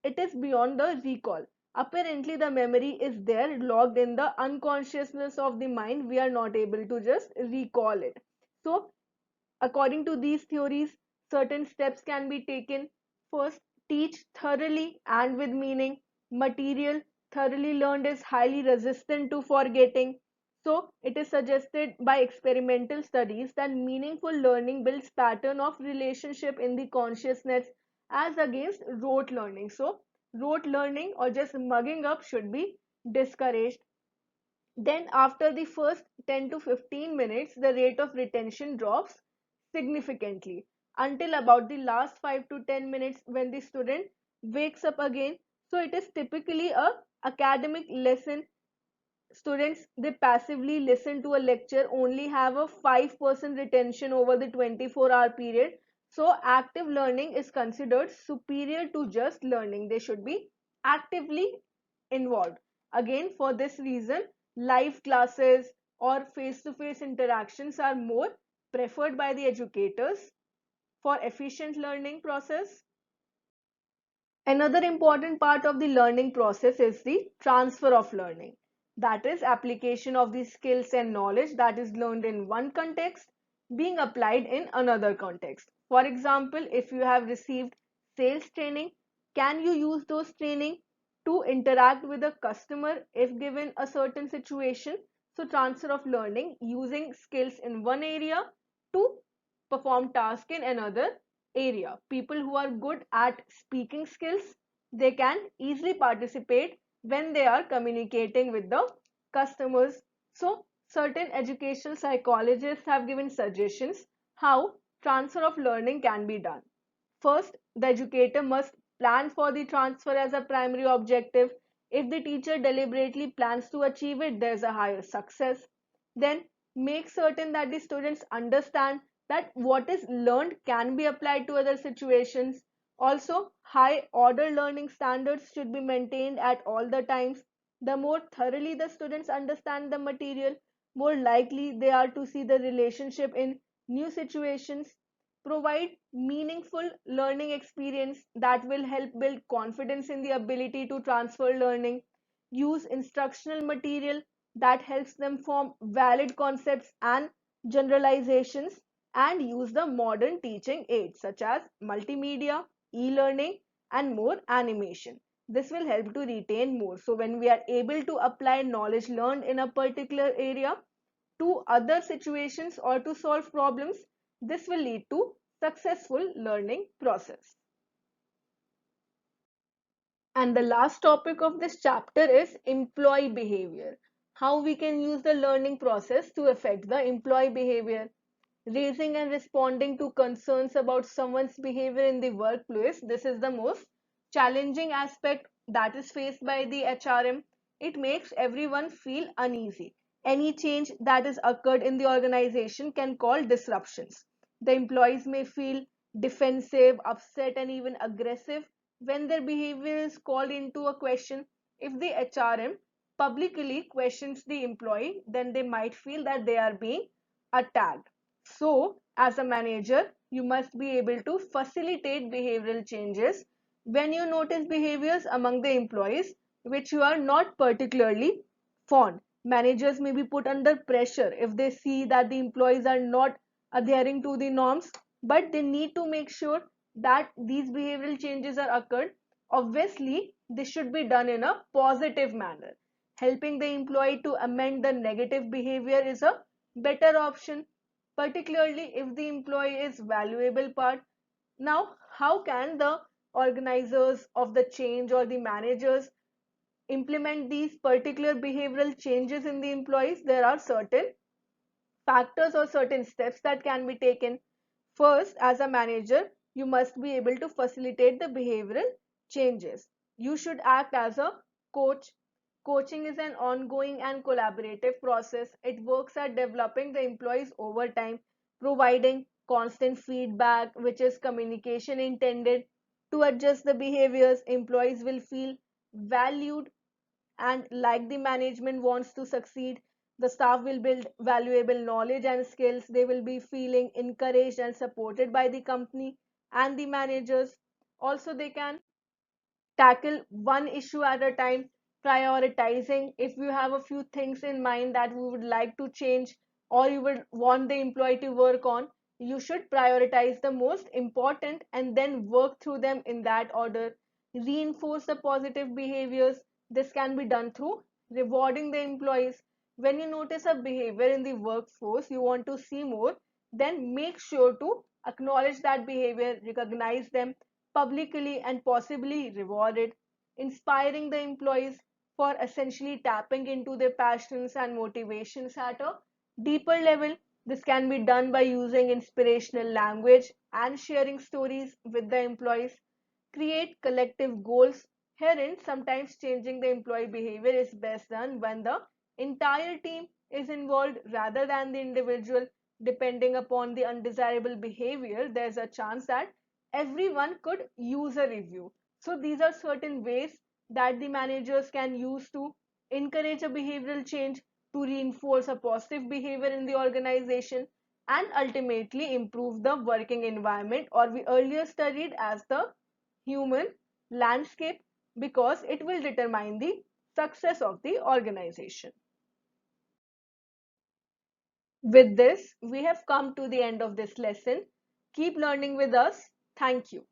it is beyond the recall. Apparently, the memory is there logged in the unconsciousness of the mind. We are not able to just recall it. So, according to these theories, certain steps can be taken. First, teach thoroughly and with meaning. Material thoroughly learned is highly resistant to forgetting. So, it is suggested by experimental studies that meaningful learning builds pattern of relationship in the consciousness as against rote learning. So, rote learning or just mugging up should be discouraged. Then after the first 10 to 15 minutes, the rate of retention drops significantly until about the last 5 to 10 minutes when the student wakes up again. So it is typically a academic lesson. Students, they passively listen to a lecture, only have a 5% retention over the 24-hour period. So active learning is considered superior to just learning. They should be actively involved. Again, for this reason, live classes or face-to-face interactions are more preferred by the educators for efficient learning process. Another important part of the learning process is the transfer of learning. That is, application of the skills and knowledge that is learned in one context being applied in another context. For example, if you have received sales training, can you use those training to interact with a customer if given a certain situation? So transfer of learning using skills in one area to perform task in another area. People who are good at speaking skills, they can easily participate when they are communicating with the customers. So certain educational psychologists have given suggestions how transfer of learning can be done. First, the educator must plan for the transfer as a primary objective. If the teacher deliberately plans to achieve it, there's a higher success. Then, make certain that the students understand that what is learned can be applied to other situations. Also, high order learning standards should be maintained at all the times. The more thoroughly the students understand the material, more likely they are to see the relationship in new situations. Provide meaningful learning experience that will help build confidence in the ability to transfer learning. Use instructional material that helps them form valid concepts and generalizations, and use the modern teaching aids such as multimedia, e-learning, and more animation. This will help to retain more. So when we are able to apply knowledge learned in a particular area to other situations or to solve problems, this will lead to successful learning process. And the last topic of this chapter is employee behavior. How we can use the learning process to affect the employee behavior. Raising and responding to concerns about someone's behavior in the workplace. This is the most challenging aspect that is faced by the HRM. It makes everyone feel uneasy. Any change that is occurred in the organization can cause disruptions. The employees may feel defensive, upset, and even aggressive when their behavior is called into a question. If the HRM publicly questions the employee, then they might feel that they are being attacked. So, as a manager, you must be able to facilitate behavioral changes when you notice behaviors among the employees which you are not particularly fond. Managers may be put under pressure if they see that the employees are not adhering to the norms, but they need to make sure that these behavioral changes are occurred. Obviously, this should be done in a positive manner. Helping the employee to amend the negative behavior is a better option, particularly if the employee is valuable part. Now, how can the organizers of the change or the managers implement these particular behavioral changes in the employees? There are certain factors or certain steps that can be taken. First, as a manager, you must be able to facilitate the behavioral changes. You should act as a coach. Coaching is an ongoing and collaborative process. It works at developing the employees over time, providing constant feedback, which is communication intended to adjust the behaviors. Employees will feel valued and like the management wants to succeed. The staff will build valuable knowledge and skills. They will be feeling encouraged and supported by the company and the managers. Also, they can tackle one issue at a time, prioritizing. If you have a few things in mind that we would like to change or you would want the employee to work on, you should prioritize the most important and then work through them in that order. Reinforce the positive behaviors. This can be done through rewarding the employees. When you notice a behavior in the workforce you want to see more, then make sure to acknowledge that behavior, recognize them publicly and possibly rewarded. Inspiring the employees for essentially tapping into their passions and motivations at a deeper level. This can be done by using inspirational language and sharing stories with the employees. Create collective goals. Herein, sometimes changing the employee behavior is best done when the entire team is involved rather than the individual. Depending upon the undesirable behavior, there's a chance that everyone could use a review. So, these are certain ways that the managers can use to encourage a behavioral change, to reinforce a positive behavior in the organization, and ultimately improve the working environment, or we earlier studied as the human landscape, because it will determine the success of the organization. With this, we have come to the end of this lesson. Keep learning with us. Thank you.